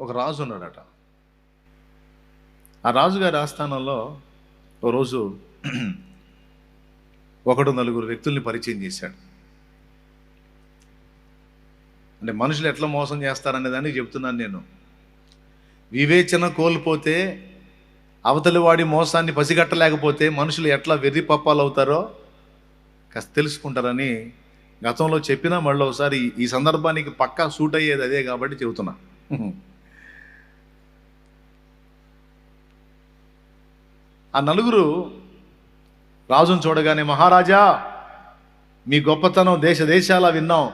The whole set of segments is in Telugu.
ఒక రాజు ఉన్నాడట. ఆ రాజుగారి ఆస్థానంలో ఓ రోజు ఒకడు నలుగురు వ్యక్తుల్ని పరిచయం చేశాడు. అంటే మనుషులు ఎట్లా మోసం చేస్తారనే దాన్ని చెప్తున్నాను నేను. వివేచన కోల్పోతే, అవతలి వాడి మోసాన్ని పసిగట్టలేకపోతే మనుషులు ఎట్లా వెర్రి పప్పాలు అవుతారో కాస్త తెలుసుకుంటారని గతంలో చెప్పినా మళ్ళీ ఒకసారి ఈ సందర్భానికి పక్కా సూట్ అయ్యేది అదే కాబట్టి చెబుతున్నా. ఆ నలుగురు రాజును చూడగానే, మహారాజా, మీ గొప్పతనం దేశ దేశాల విన్నాం,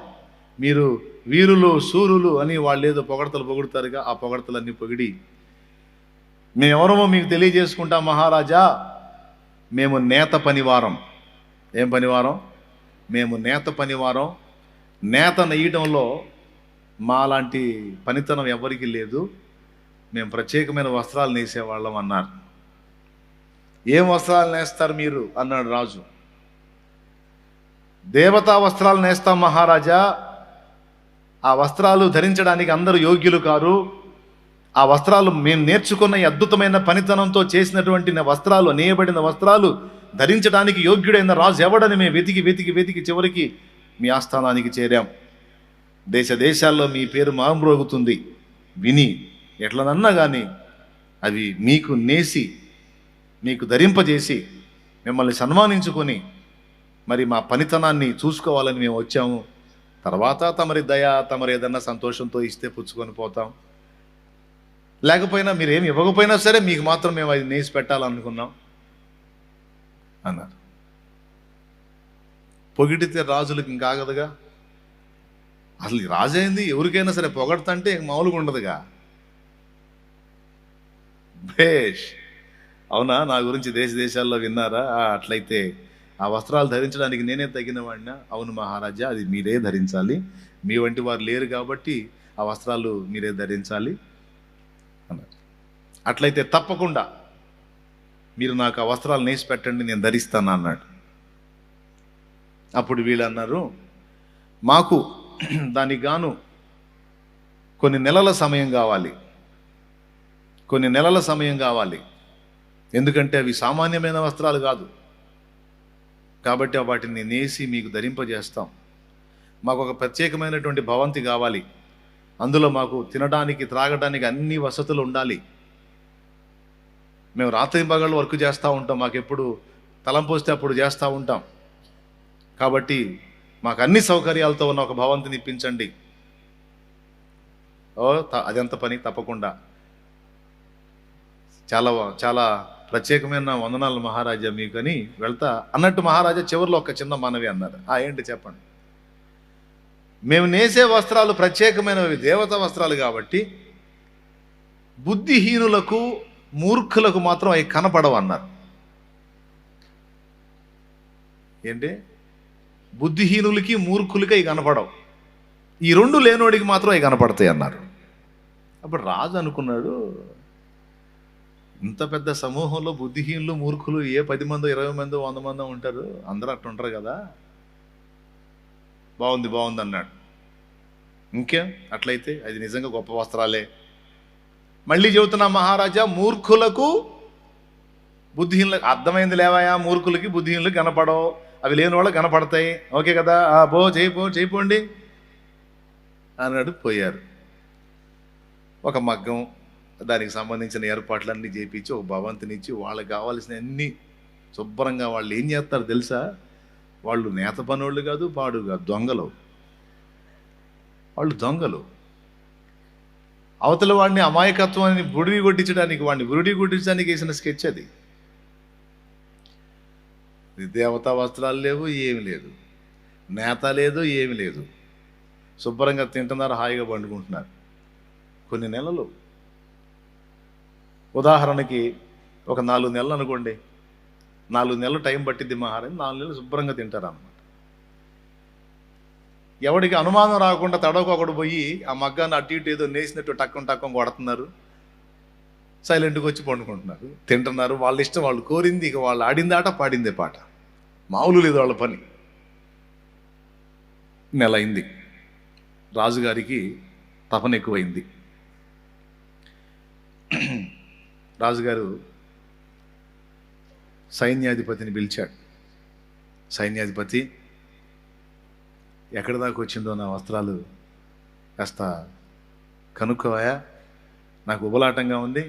మీరు వీరులు శూరులు అని వాళ్ళు ఏదో పొగడతలు పొగుడుతారుగా, ఆ పొగడతలన్నీ పొగిడి, మేమెవరమో మీకు తెలియజేసుకుంటాం మహారాజా, మేము నేత పనివారం. ఏం పనివారం? మేము నేత పనివారం. నేత నెయ్యడంలో మాలాంటి పనితనం ఎవరికి లేదు, మేము ప్రత్యేకమైన వస్త్రాలు నేసేవాళ్ళం అన్నారు. ఏం వస్త్రాలు నేస్తారు మీరు అన్నాడు రాజు. దేవతా వస్త్రాలు నేస్తాం మహారాజా. ఆ వస్త్రాలు ధరించడానికి అందరూ యోగ్యులు కారు. ఆ వస్త్రాలు మేము నేర్చుకున్న ఈ అద్భుతమైన పనితనంతో చేసినటువంటి వస్త్రాలు, నేయబడిన వస్త్రాలు ధరించడానికి యోగ్యుడైన రాజు ఎవడని మేము వెతికి వెతికి వెతికి చివరికి మీ ఆస్థానానికి చేరాం. దేశ దేశాల్లో మీ పేరు మారుమ్రోగుతుంది విని, ఎట్లనన్నా కానీ అవి మీకు నేసి మీకు ధరింపజేసి మిమ్మల్ని సన్మానించుకొని మరి మా పనితనాన్ని చూసుకోవాలని మేము వచ్చాము. తర్వాత తమరి దయ, తమరు ఏదన్నా సంతోషంతో ఇస్తే పుచ్చుకొని పోతాం, లేకపోయినా మీరేమి ఇవ్వకపోయినా సరే మీకు మాత్రం మేము అది నేసి పెట్టాలనుకున్నాం అన్నారు. పొగిడితే రాజులకు ఇంకాగదుగా. అసలు రాజైంది ఎవరికైనా సరే పొగడతంటే మామూలుగా ఉండదుగా. భేష్, అవునా, నా గురించి దేశ దేశాల్లో విన్నారా? అట్లయితే ఆ వస్త్రాలు ధరించడానికి నేనే తగిన వాడినా? అవును మహారాజా, అది మీరే ధరించాలి, మీ వంటి వారు లేరు కాబట్టి ఆ వస్త్రాలు మీరే ధరించాలి అన్నారు. అట్లయితే తప్పకుండా మీరు నాకు ఆ వస్త్రాలు నేసి పెట్టండి, నేను ధరిస్తాను అన్నాడు. అప్పుడు వీళ్ళు అన్నారు, మాకు దానికి గాను కొన్ని నెలల సమయం కావాలి, కొన్ని నెలల సమయం కావాలి, ఎందుకంటే అవి సామాన్యమైన వస్త్రాలు కాదు కాబట్టి వాటిని నేసి మీకు ధరింపజేస్తాం. మాకు ఒక ప్రత్యేకమైనటువంటి భవంతి కావాలి, అందులో మాకు తినడానికి త్రాగడానికి అన్ని వసతులు ఉండాలి. మేము రాత్రి పగళ్ళు వర్క్ చేస్తూ ఉంటాం, మాకెప్పుడు తలంపు వస్తే అప్పుడు చేస్తూ ఉంటాం, కాబట్టి మాకు అన్ని సౌకర్యాలతో ఉన్న ఒక భవంతిని ఇప్పించండి. అదెంత పని, తప్పకుండా, చాలా చాలా ప్రత్యేకమైన వందనాలు మహారాజా మీకు అని వెళ్తా అన్నట్టు మహారాజా చివరిలో ఒక చిన్న మనవి అన్నారు. ఏంటి చెప్పండి. మేము నేసే వస్త్రాలు ప్రత్యేకమైనవి, దేవతా వస్త్రాలు కాబట్టి బుద్ధిహీనులకు మూర్ఖులకు మాత్రం అవి కనపడవు అన్నారు. ఏంటి? బుద్ధిహీనులకి మూర్ఖులకి అవి కనపడవు, ఈ రెండు లేనోడికి మాత్రం అవి కనపడతాయి అన్నారు. అప్పుడు రాజు అనుకున్నాడు, ఇంత పెద్ద సమూహంలో బుద్ధిహీనులు మూర్ఖులు 10 మందో 20 మందో 100 మందో ఉంటారు, అందరూ అట్లా ఉంటారు కదా, బాగుంది బాగుంది అన్నాడు. ఇంకేం, అట్లయితే అది నిజంగా గొప్ప వస్త్రాలే. మళ్ళీ చెబుతున్నా మహారాజా, మూర్ఖులకు బుద్ధిహీనులకు అర్థమైంది లేవాయా, మూర్ఖులకి బుద్ధిహీనులకు కనపడవు, అవి లేని వాళ్ళకి కనపడతాయి, ఓకే కదా, చేయిపోండి అన్నాడు. పోయారు. ఒక మగ్గం, దానికి సంబంధించిన ఏర్పాట్లన్నీ చేయించి ఒక భవంతినిచ్చి వాళ్ళకి కావాల్సిన అన్ని శుభ్రంగా, వాళ్ళు ఏం చేస్తారు తెలుసా, వాళ్ళు నేత పనోళ్ళు కాదు, పాడు కాదు, దొంగలు. వాళ్ళు దొంగలు. అవతల వాడిని అమాయకత్వాన్ని బుడిగి కొట్టించడానికి, వాడిని బుడిగి కొట్టించడానికి వేసిన స్కెచ్ అది. దేవతా వస్త్రాలు లేవు, ఏమి లేదు, నేత లేదు, ఏమి లేదు, శుభ్రంగా తింటున్నారు, హాయిగా పండుకుంటున్నారు. కొన్ని నెలలు, ఉదాహరణకి ఒక 4 నెలలు అనుకోండి, 4 నెలలు టైం పట్టిద్ది మహారాజు, 4 నెలలు శుభ్రంగా తింటారు అన్నమాట. ఎవడికి అనుమానం రాకుండా తడవకొకడు పోయి ఆ మగ్గాన్ని అటు ఇటు ఏదో నేసినట్టు టక్కం కొడుతున్నారు, సైలెంట్గా వచ్చి పండుకుంటున్నారు, తింటున్నారు, వాళ్ళ ఇష్టం, వాళ్ళు కోరింది, ఇక వాళ్ళు ఆడింది ఆట, పాడిందే పాట, మామూలు లేదు వాళ్ళ పని. నెల అయింది, రాజుగారికి తపన ఎక్కువైంది. రాజుగారు సైన్యాధిపతిని పిలిచాడు. సైన్యాధిపతి, ఎక్కడి దాకా వచ్చిందో నా వస్త్రాలు కాస్త కనుక్కోవా, నాకు ఉబలాటంగా ఉంది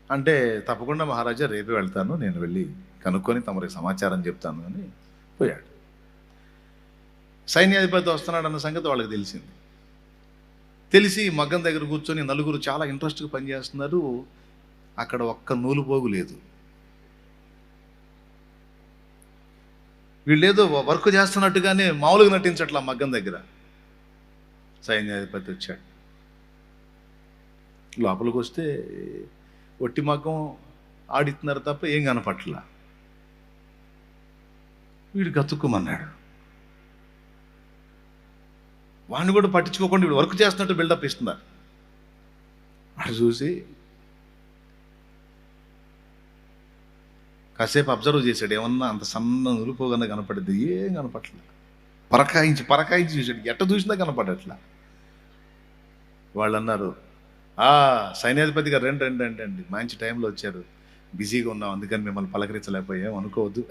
అంటే, తప్పకుండా మహారాజా రేపే వెళ్తాను, నేను వెళ్ళి కనుక్కొని తమరికి సమాచారం చెప్తాను అని పోయాడు. సైన్యాధిపతి వస్తున్నాడన్న సంగతి వాళ్ళకి తెలిసింది. తెలిసి మగ్గం దగ్గర కూర్చొని నలుగురు చాలా ఇంట్రెస్ట్గా పనిచేస్తున్నారు. అక్కడ ఒక్క నూలు పోగు లేదు. వీళ్ళేదో వర్క్ చేస్తున్నట్టుగానే మామూలుగా నటించట్లా మగ్గం దగ్గర. సైన్యాధిపతి వచ్చాడు. లోపలికి వస్తే ఒట్టి మగ్గం ఆడిస్తున్నారు తప్ప ఏం కనపట్లా. వీడు గతుక్కుమన్నాడు. వాడిని కూడా పట్టించుకోకుండా వీడు వర్క్ చేస్తున్నట్టు బిల్డప్ ఇస్తున్నారు. వాడు చూసి కాసేపు అబ్జర్వ్ చేశాడు. ఏమన్నా అంత సన్న నులిపోగన్నా కనపడింది? ఏం కనపట్ల. పరకాయించి చూశాడు. ఎట్ట చూసినా కనపడట్లా. వాళ్ళు అన్నారు, సైన్యాధిపతి గారు రండి రండి రండి అండి, మంచి టైంలో వచ్చారు, బిజీగా ఉన్నాం, అందుకని మిమ్మల్ని పలకరించలేకపోయాం, అనుకోవద్దు.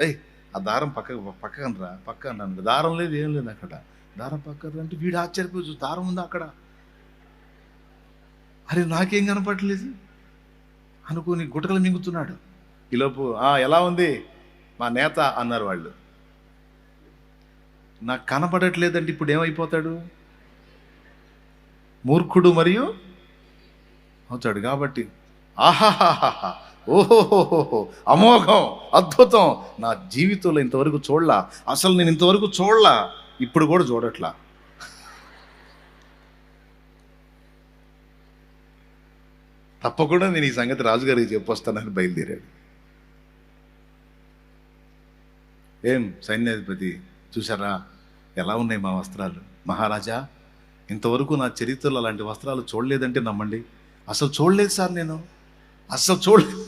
ఆ దారం పక్కన పక్క అన్నాను. దారం లేదు, ఏం లేదు అక్కడ. దారం పక్కన అంటే వీడు ఆశ్చర్యపోయి చూసి, దారం ఉందా అక్కడ? అరే నాకేం కనపడలేదు అనుకుని గుటకలు మింగుతున్నాడు. ఈలోపు ఎలా ఉంది మా నేత అన్నారు వాళ్ళు. నాకు కనపడట్లేదంటే ఇప్పుడు ఏమైపోతాడు? మూర్ఖుడు మరియు అవుతాడు. కాబట్టి ఆహాహాహా, ఓహోహోహో, అమోఘం, అద్భుతం, నా జీవితంలో ఇంతవరకు చూడలా, అసలు నేను ఇంతవరకు చూడలా, ఇప్పుడు కూడా చూడట్లా. తప్పకుండా నేను ఈ సంగతి రాజుగారికి చెప్పొస్తానని బయలుదేరాడు. ఏం సైన్యాధిపతి చూసారా ఎలా ఉన్నాయి మా వస్త్రాలు? మహారాజా, ఇంతవరకు నా చరిత్రలో అలాంటి వస్త్రాలు చూడలేదంటే నమ్మండి. అసలు చూడలేదు సార్, నేను అసలు చూడలేదు.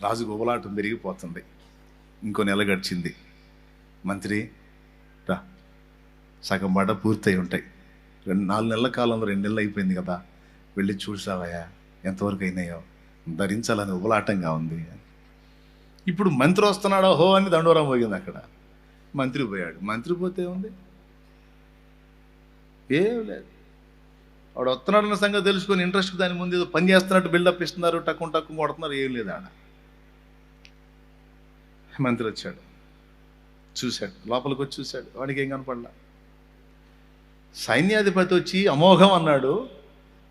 రాజు గుబలాటం పెరిగిపోతుంది. ఇంకో నెల గడిచింది. మంత్రి రా, సగం బాట పూర్తయి ఉంటాయి, 4 నెలల కాలంలో 2 నెలలు అయిపోయింది కదా, వెళ్ళి చూసావయ్యా ఎంతవరకు అయినాయో, ధరించాలని ఉబలాటంగా ఉంది. ఇప్పుడు మంత్రి వస్తున్నాడో హో అని దండోరం పోయింది. అక్కడ మంత్రి పోయాడు. మంత్రి పోతే ఉంది ఏం లేదు. వాడు వస్తున్నాడన్న సంగతి తెలుసుకొని ఇంట్రెస్ట్ దాని ముందు ఏదో పని చేస్తున్నట్టు బిల్డప్ ఇస్తున్నారు, టక్కు కొడుతున్నారు, ఏం లేదు ఆడ. మంత్రి వచ్చాడు, చూశాడు, లోపలికి వచ్చి చూశాడు, వాడికి ఏం కనపడలా. సైన్యాధిపతి వచ్చి అమోఘం అన్నాడు.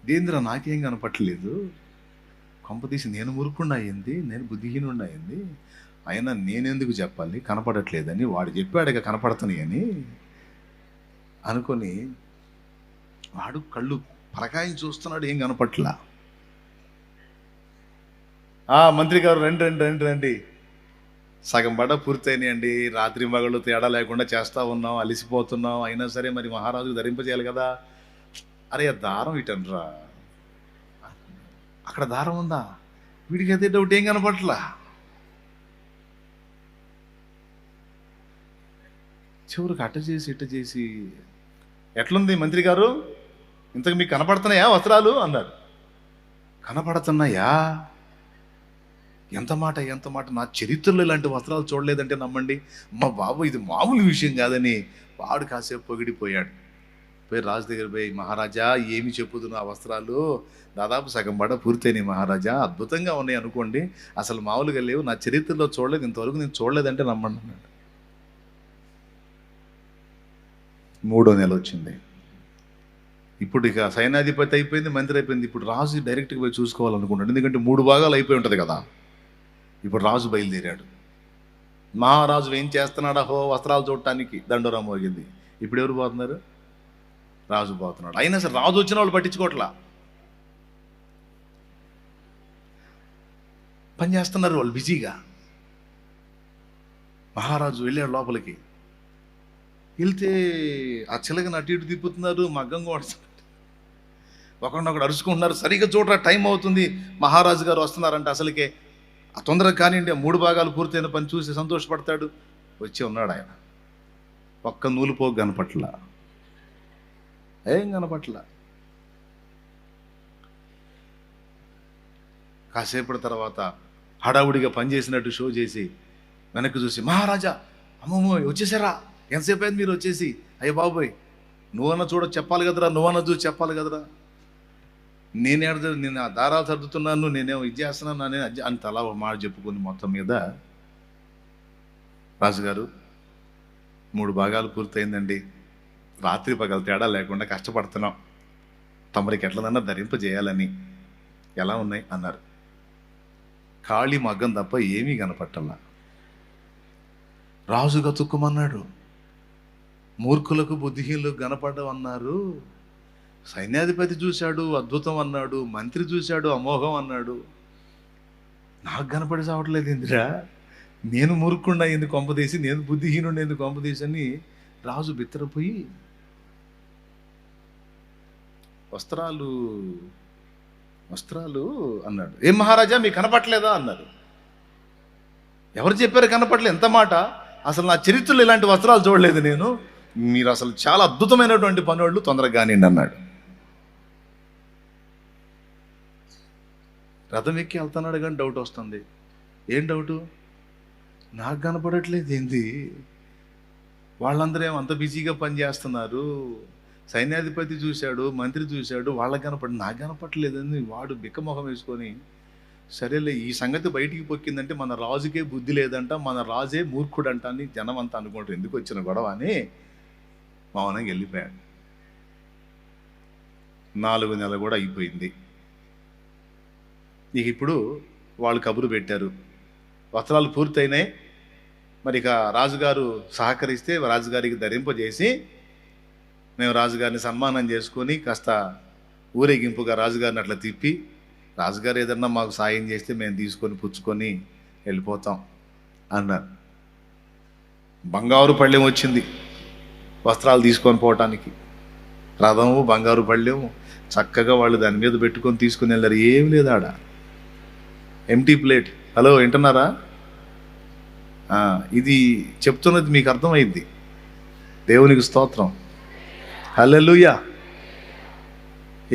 దేంద్ర నాకేం కనపట్టలేదు, కొంపతీసి నేను మురుకుండా అయింది, నేను బుద్ధిహీనుండి అయింది, అయినా నేనెందుకు చెప్పాలి కనపడట్లేదని, వాడు చెప్పాడుగా కనపడుతున్నాయి అని అనుకొని వాడు కళ్ళు పరకాయని చూస్తున్నాడు, ఏం కనపట్లా. మంత్రి గారు రండి రండి రండి రండి, సగం బడ పూర్తయినాయండి, రాత్రి మగళ్ళు తేడా లేకుండా చేస్తూ ఉన్నాం, అలిసిపోతున్నాం, అయినా సరే మరి మహారాజుకు ధరింపజేయాలి కదా. అరే దారం ఇటనరా, అక్కడ దారం ఉందా? వీడికి అయితే డౌట్, ఏం కనపట్లా. చివరికి అట్ట చేసి ఇట్ట చేసి, ఎట్లుంది మంత్రి గారు, ఇంతకు మీకు కనపడుతున్నాయా వస్త్రాలు అన్నారు. కనపడుతున్నాయా? ఎంత మాట, నా చరిత్రలో ఇలాంటి వస్త్రాలు చూడలేదంటే నమ్మండి. మా బాబు ఇది మామూలు విషయం కాదని వాడు కాసేపు పొగిడిపోయాడు. పోయి రాజు దగ్గర పోయి, మహారాజా ఏమి చెప్పుదును, ఆ వస్త్రాలు దాదాపు సగం బడ పూర్తయినాయి మహారాజా, అద్భుతంగా ఉన్నాయి అనుకోండి, అసలు మామూలుగా లేవు, నా చరిత్రలో చూడలేదు, ఇంతవరకు నేను చూడలేదంటే నమ్మండి అన్నాడు. 3వ నెల వచ్చింది. ఇప్పుడు ఇక సైన్యాధిపతి అయిపోయింది, మంత్రి అయిపోయింది. ఇప్పుడు రాజు డైరెక్ట్గా పోయి చూసుకోవాలనుకున్నాడు, ఎందుకంటే 3 భాగాలు అయిపోయి ఉంటుంది కదా. ఇప్పుడు రాజు బయలుదేరాడు. మహారాజు ఏం చేస్తున్నాడా హో వస్త్రాలు చూడటానికి దండోరా మోగింది. ఇప్పుడు ఎవరు పోతున్నారు? రాజు పోతున్నాడు. అయినా సరే రాజు వచ్చిన వాళ్ళు పట్టించుకోవట్లా, పని చేస్తున్నారు వాళ్ళు బిజీగా. మహారాజు వెళ్ళాడు లోపలికి. వెళ్తే ఆ చిలకని అటు ఇటు తిప్పుతున్నారు, మగ్గం కొడుతున్నారు, ఒకరినొకడు అరుచుకుంటున్నారు. సరిగ్గా చూడరా, టైం అవుతుంది, మహారాజు గారు వస్తున్నారంట. అసలుకే ఆ తొందరగా కానివ్వండి, 3 భాగాలు పూర్తయిన పని చూసి సంతోషపడతాడు. వచ్చి ఉన్నాడు ఆయన. ఒక్క నూలు పోగు కనపట్ల, ఏం కనపట్ల. కాసేపటి తర్వాత హడావుడిగా పనిచేసినట్టు షో చేసి వెనక్కి చూసి, మహారాజా అమ్మమ్మో వచ్చేసారా, ఎంతసేపు అయింది మీరు వచ్చేసి, అయ్య బాబోయ్ నువ్వన్నా చెప్పాలి కదరా, నువ్వన్నా చూసి చెప్పాలి కదరా, నేను ఆ దారాలు సర్దుతున్నాను, నేనేమో ఇది చేస్తున్నాను అని తలా ఒక మాట చెప్పుకొని మొత్తం మీద రాజుగారు 3 భాగాలు పూర్తయిందండి, రాత్రి పగలు తేడా లేకుండా కష్టపడుతున్నాం, తమరికి ఎట్లనన్నా ధరింపజేయాలని, ఎలా ఉన్నాయి అన్నారు. ఖాళీ మగ్గం తప్ప ఏమీ కనపట్టల్లా. రాజు గతుక్కుమన్నాడు. మూర్ఖులకు బుద్ధిహీనులకు కనపడమన్నారు. సైన్యాధిపతి చూశాడు అద్భుతం అన్నాడు, మంత్రి చూశాడు అమోఘం అన్నాడు, నాకు కనపడి చావట్లేదు ఇందిరా, నేను మూర్ఖుండా ఎందుకు కొంపదీసి, నేను బుద్ధిహీనుడు ఎందుకు కొంపదీసి అని రాజు బిత్తరపోయి వస్త్రాలు అన్నాడు. ఏం మహారాజా మీకు కనపట్లేదా అన్నారు. ఎవరు చెప్పారు కనపట్లేదు? ఎంత మాట, అసలు నా చరిత్రలో ఇలాంటి వస్త్రాలు చూడలేదు నేను, మీరు అసలు చాలా అద్భుతమైనటువంటి పనులు, తొందరగా కానివ్వండి అన్నాడు. రథం ఎక్కి వెళ్తున్నాడు కానీ డౌట్ వస్తుంది. ఏం డౌటు? నాకు కనపడట్లేదు ఏంది, వాళ్ళందరూ ఏమో అంత బిజీగా పనిచేస్తున్నారు, సైన్యాధిపతి చూశాడు, మంత్రి చూశాడు, వాళ్ళకి నాకు కనపడలేదని వాడు బిక్కమొహం వేసుకొని, సరేలే ఈ సంగతి బయటికి పొక్కిందంటే మన రాజుకే బుద్ధి లేదంట, మన రాజే మూర్ఖుడంట అని జనం అంతా అనుకుంటారు, ఎందుకు వచ్చిన గొడవ అని మౌనంగా వెళ్ళిపోయాడు. 4 నెలలు కూడా అయిపోయింది. ఇక ఇప్పుడు వాళ్ళు కబురు పెట్టారు, వస్త్రాలు పూర్తయినాయి, మరి ఇక రాజుగారు సహకరిస్తే రాజుగారికి ధరింపజేసి మేము రాజుగారిని సన్మానం చేసుకొని కాస్త ఊరేగింపుగా రాజుగారిని అట్లా తిప్పి, రాజుగారు ఏదన్నా మాకు సాయం చేస్తే మేము తీసుకొని పుచ్చుకొని వెళ్ళిపోతాం అన్నారు. బంగారు పళ్ళెం వచ్చింది వస్త్రాలు తీసుకొని పోవటానికి, రథము బంగారు పళ్ళెం చక్కగా వాళ్ళు దాని మీద పెట్టుకొని తీసుకుని వెళ్ళారు. ఏం లేదు ఆడ, ఎంటీ ప్లేట్. హలో వింటున్నారా? ఇది చెప్తున్నది మీకు అర్థమైంది. దేవునికి స్తోత్రం, హల్లెలూయా.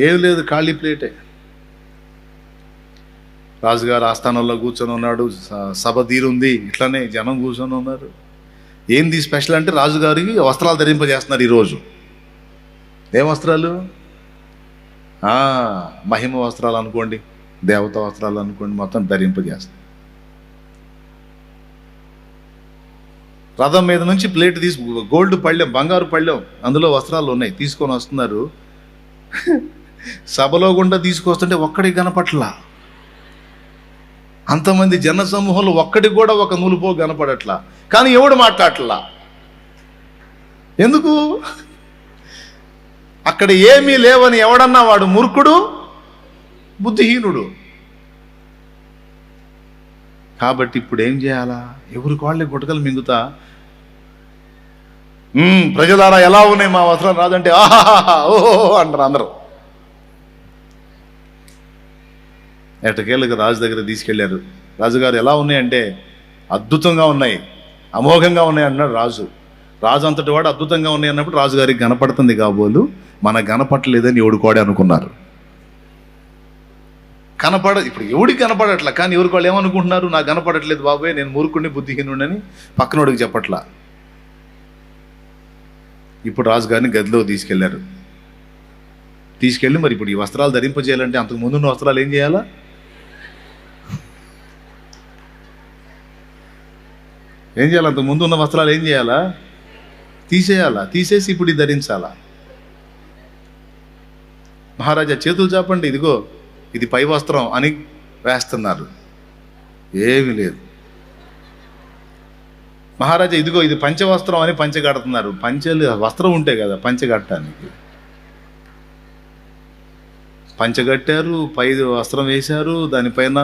ఏం లేదు, ఖాళీ ప్లేటే. రాజుగారు ఆస్థానంలో కూర్చొని ఉన్నాడు, సభ తీరుంది, ఇట్లానే జనం కూర్చొని ఉన్నారు. ఏంది స్పెషల్ అంటే రాజుగారికి వస్త్రాలు ధరింపజేస్తున్నారు ఈరోజు. ఏం వస్త్రాలు? మహిమ వస్త్రాలు అనుకోండి, దేవతా వస్త్రాలు అనుకోండి, మొత్తం ధరింపజేస్తారు. రథం మీద నుంచి ప్లేట్ గోల్డ్ పళ్ళెం, బంగారు పళ్ళెం, అందులో వస్త్రాలు ఉన్నాయి, తీసుకొని వస్తున్నారు. సభలో గుండా తీసుకొస్తుంటే ఒక్కడికి కనపట్లా. అంతమంది జన సమూహంలో ఒక్కడికి కూడా ఒక నులుపో కనపడట్లా. కానీ ఎవడు మాట్లాడట్లా. ఎందుకు? అక్కడ ఏమీ లేవని ఎవడన్నా వాడు మూర్ఖుడు, బుద్ధిహీనుడు. కాబట్టి ఇప్పుడు ఏం చేయాలా? ఎవరికి వాళ్ళే గుటకలు మింగుతా, ప్రజలారా ఎలా ఉన్నాయి మా వస్త్రాలు రాదంటే ఆహాహా ఓహో అంటారు అందరూ. ఎట్టకేళ్ళకి రాజు దగ్గర తీసుకెళ్లారు. రాజుగారు ఎలా ఉన్నాయంటే అద్భుతంగా ఉన్నాయి, అమోఘంగా ఉన్నాయి అన్నాడు రాజు. రాజు అంతటి వాడు అద్భుతంగా ఉన్నాయి అన్నప్పుడు రాజుగారికి కనపడుతుంది కాబోలు, మనకు కనపడలేదని ఎవడుకోడే అనుకున్నారు. ఇప్పుడు ఎవడికి కనపడట్లా, కానీ ఎవరికి వాళ్ళు ఏమనుకుంటున్నారు? నాకు కనపడట్లేదు బాబాయ్, నేను మూర్ఖుడిని బుద్ధిహీనుడని పక్కనోడికి చెప్పట్లా. ఇప్పుడు రాజుగారిని గదిలో తీసుకెళ్లారు. తీసుకెళ్ళి మరి ఇప్పుడు ఈ వస్త్రాలు ధరింపజేయాలంటే అంతకు ముందున్న వస్త్రాలు ఏం చేయాలా? ఏం చేయాలి? అంతకు ముందు ఉన్న వస్త్రాలు ఏం చేయాలా? తీసేయాలా. తీసేసి ఇప్పుడు ఇది ధరించాలా. మహారాజా చేతులు చాపండి, ఇదిగో ఇది పై వస్త్రం అని వేస్తున్నారు. ఏమీ లేదు. మహారాజా ఇదిగో ఇది పంచవస్త్రం అని పంచె కడుతున్నారు. పంచెలు వస్త్రం ఉంటే కదా పంచె కట్టడానికి. పంచె కట్టారు, పై వస్త్రం వేశారు, దానిపైన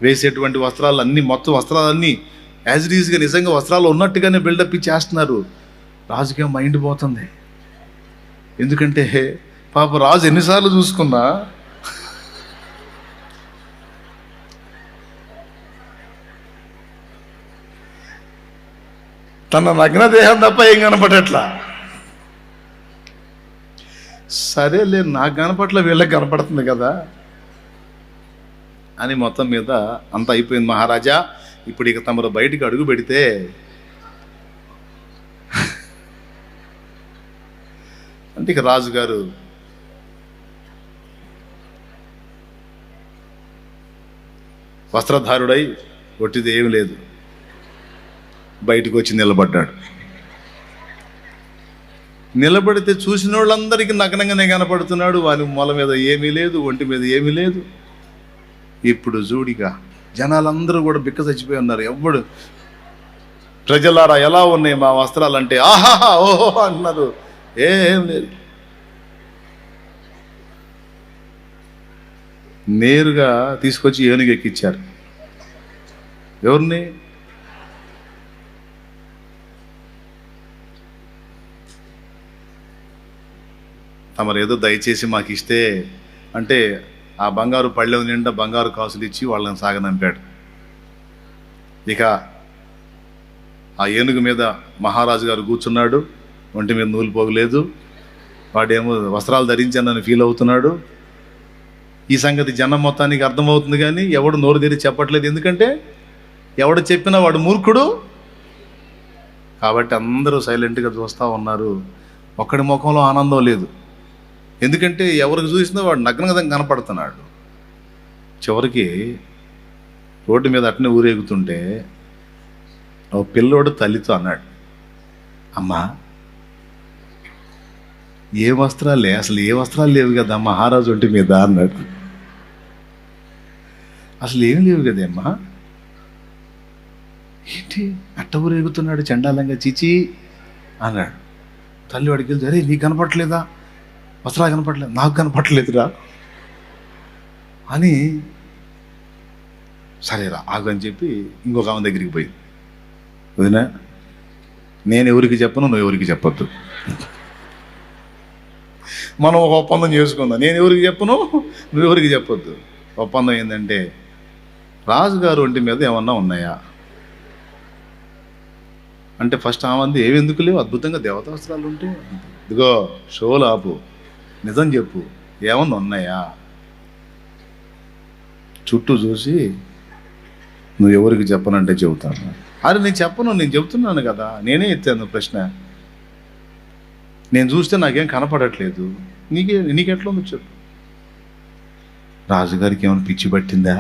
వేసేటువంటి వస్త్రాలు అన్నీ, మొత్తం వస్త్రాలన్నీ యాజ్ ఇట్ ఈజ్గా నిజంగా వస్త్రాలు ఉన్నట్టుగానే బిల్డప్ ఇచ్చేస్తున్నారు. రాజుకే మైండ్ పోతుంది. ఎందుకంటే పాప రాజు ఎన్నిసార్లు చూసుకున్నా తన నగ్న దేహం తప్ప ఏం కనపడట్లా. సరేలే, నాకు కనపట్ల వీళ్ళకి కనపడుతుంది కదా అని మొత్తం మీద అంత అయిపోయింది. మహారాజా, ఇప్పుడు ఇక తమరు బయటికి అడుగు పెడితే అంటే ఇక రాజుగారు వస్త్రధారుడై ఒట్టిది ఏమి లేదు బయటకు వచ్చి నిలబడ్డాడు. నిలబడితే చూసిన వాళ్ళందరికీ నగ్నంగానే కనపడుతున్నాడు. వాని మొల మీద ఏమీ లేదు, ఒంటి మీద ఏమీ లేదు. ఇప్పుడు జూడిగా జనాలందరూ కూడా బిక్క చచ్చిపోయి ఉన్నారు. ఎవ్వడు ప్రజలారా ఎలా ఉన్నాయి మా వస్త్రాలంటే ఆహాహా ఓహో అన్నారు. ఏం లేదు. నేరుగా తీసుకొచ్చి ఏనుగు ఎక్కిచ్చారు. ఎవరిని? తమరు ఏదో దయచేసి మాకు ఇస్తే అంటే ఆ బంగారు పళ్ళెం నిండా బంగారు కాసులు ఇచ్చి వాళ్ళని సాగనంపాడు. ఇక ఆ ఏనుగు మీద మహారాజు గారు కూర్చున్నాడు. ఒంటి మీద నూలు పోగలేదు. వాడేమో వస్త్రాలు ధరించానని ఫీల్ అవుతున్నాడు. ఈ సంగతి జనం మొత్తానికి అర్థమవుతుంది, కానీ ఎవడు నోరు తెరిచి చెప్పట్లేదు. ఎందుకంటే ఎవడు చెప్పినా వాడు మూర్ఖుడు కాబట్టి అందరూ సైలెంట్గా చూస్తూ ఉన్నారు. ఒక్కడి ముఖంలో ఆనందం లేదు. ఎందుకంటే ఎవరికి చూసినా వాడు నగ్నంగా కనపడుతున్నాడు. చివరికి రోడ్డు మీద అట్నే ఊరేగుతుంటే ఓ పిల్లోడు తల్లితో అన్నాడు, అమ్మా ఏ వస్త్రాలే, అసలు ఏ వస్త్రాలు లేవు కదా మహారాజు ఒంటి మీద అన్నాడు. అసలు ఏం లేవు కదేమ్మా, ఏంటి అట్ట ఊరేగుతున్నాడు చండాలంగా, చిచి అన్నాడు. తల్లి వాడికి వెళ్తే, అరే నీకు కనపడలేదా, వస్త్రాలు కనపడలేదు, నాకు కనపడలేదురా అని, సరేరా ఆగు అని చెప్పి ఇంకొక ఆమె దగ్గరికి పోయింది. వదినా, నేను ఎవరికి చెప్పను, నువ్వు ఎవరికి చెప్పొద్దు. మనం ఒక ఒప్పందం చేసుకుందాం. నేను ఎవరికి చెప్పను, నువ్వు ఎవరికి చెప్పొద్దు. ఒప్పందం ఏంటంటే రాజుగారు ఒంటి మీద ఏమన్నా ఉన్నాయా అంటే ఫస్ట్ ఆమంది ఏవెందుకు లేవు, అద్భుతంగా దేవతా వస్త్రాలు ఉంటే, ఇదిగో షోలు ఆపు, నిజం చెప్పు ఏమన్నా ఉన్నాయా. చుట్టూ చూసి నువ్వు ఎవరికి చెప్పనంటే చెబుతాను. అరే నేను చెప్పను, నేను చెబుతున్నాను కదా, నేనే ఎత్తాను ప్రశ్న. నేను చూస్తే నాకేం కనపడట్లేదు, నీకెట్లా ఉందో చెప్పు. రాజుగారికి ఏమైనా పిచ్చి పట్టిందా,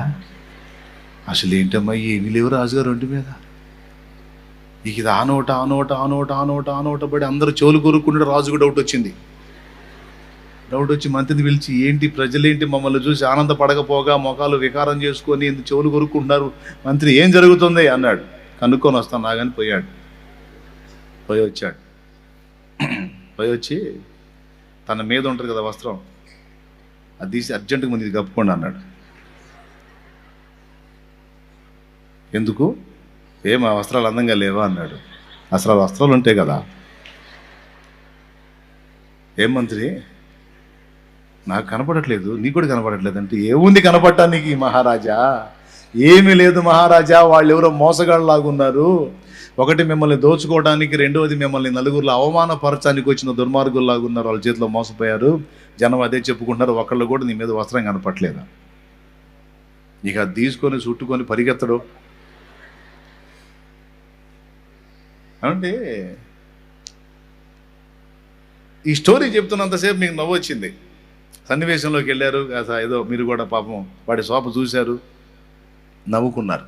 అసలు ఏంటమ్మా ఏమీ లేవు రాజుగారు ఒంటి మీద. ఇక ఇది ఆనోట పడి అందరూ చెవులు కొరుక్కుంటే రాజుకు డౌట్ వచ్చి మంత్రిని పిలిచి, ఏంటి ప్రజలేంటి మమ్మల్ని చూసి ఆనందపడకపోగా మొఖాలు వికారం చేసుకొని ఎందుకు చెవులు కొరుక్కుంటున్నారు, మంత్రి ఏం జరుగుతుంది అన్నాడు. కనుక్కొని వస్తాను నాగని పోయి వచ్చి తన మీద ఉంటుంది కదా వస్త్రం, అది తీసి అర్జెంటుగా ముందు కప్పుకోండి అన్నాడు. ఎందుకు, ఏం ఆ వస్త్రాలు అందంగా లేవా అన్నాడు. అసలు ఆ వస్త్రాలు ఉంటాయి కదా. ఏం మంత్రి నాకు కనపడట్లేదు, నీకు కూడా కనపడట్లేదు అంటే, ఏముంది కనపడటానికి మహారాజా, ఏమీ లేదు మహారాజా, వాళ్ళు ఎవరో మోసగాళ్ళలాగున్నారు. ఒకటి మిమ్మల్ని దోచుకోవడానికి, రెండవది మిమ్మల్ని నలుగురిలో అవమానపరచడానికి వచ్చిన దుర్మార్గుల్లాగున్నారు. వాళ్ళ చేతిలో మోసపోయారు, జనం అదే చెప్పుకుంటున్నారు. ఒకళ్ళు కూడా నీ మీద వస్త్రం కనపట్లేదు. ఇక అది తీసుకొని చుట్టుకొని పరిగెత్తడు అంటే. ఈ స్టోరీ చెప్తున్నంతసేపు మీకు నవ్వు వచ్చింది. సన్నివేశంలోకి వెళ్ళారు, ఏదో మీరు కూడా పాపం వాడి శోభ చూశారు, నవ్వుకున్నారు.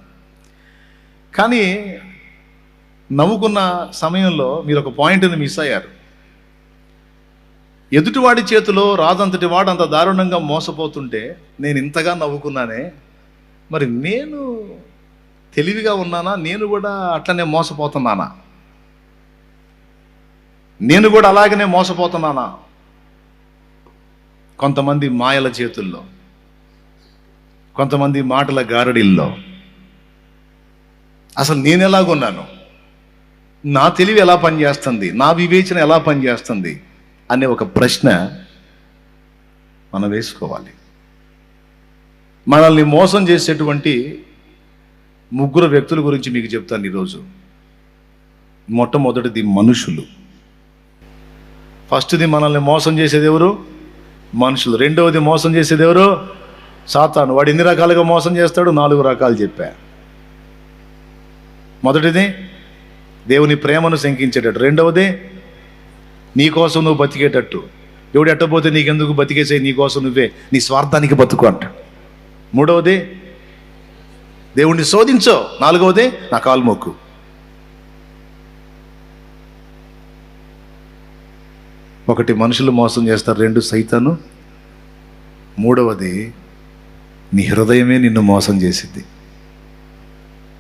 కానీ నవ్వుకున్న సమయంలో మీరు ఒక పాయింట్ని మిస్ అయ్యారు. ఎదుటివాడి చేతిలో రాజంతటి వాడు అంత దారుణంగా మోసపోతుంటే నేను ఇంతగా నవ్వుకున్నానే, మరి నేను తెలివిగా ఉన్నానా, నేను కూడా అట్లనే మోసపోతున్నానా, నేను కూడా అలాగనే మోసపోతున్నానా కొంతమంది మాయల చేతుల్లో, కొంతమంది మాటల గారడిల్లో. అసలు నేను ఎలాగున్నాను, నా తెలివి ఎలా పనిచేస్తుంది, నా వివేచన ఎలా పనిచేస్తుంది అనే ఒక ప్రశ్న మనం వేసుకోవాలి. మనల్ని మోసం చేసేటువంటి 3 వ్యక్తుల గురించి మీకు చెప్తాను ఈరోజు. మొట్టమొదటిది మనుషులు. ఫస్ట్ది మనల్ని మోసం చేసేది ఎవరు? మనుషులు. రెండవది మోసం చేసేది ఎవరు? సాతాను. వాడు ఎన్ని రకాలుగా మోసం చేస్తాడు? 4 రకాలు చెప్పా. మొదటిది దేవుని ప్రేమను శంకించేటట్టు. రెండవది నీ కోసం నువ్వు బతికేటట్టు. దేవుడు ఎట్టపోతే నీకెందుకు, బతికేసేయి, నీ కోసం నువ్వే, నీ స్వార్థానికి బతుకు అంటాడు. మూడవది దేవుణ్ణి శోధించో. నాలుగవది నా కాలు మొక్కు. ఒకటి మనుషులు మోసం చేస్తారు, 2 సైతాను, మూడవది నీ హృదయమే నిన్ను మోసం చేసిద్ది.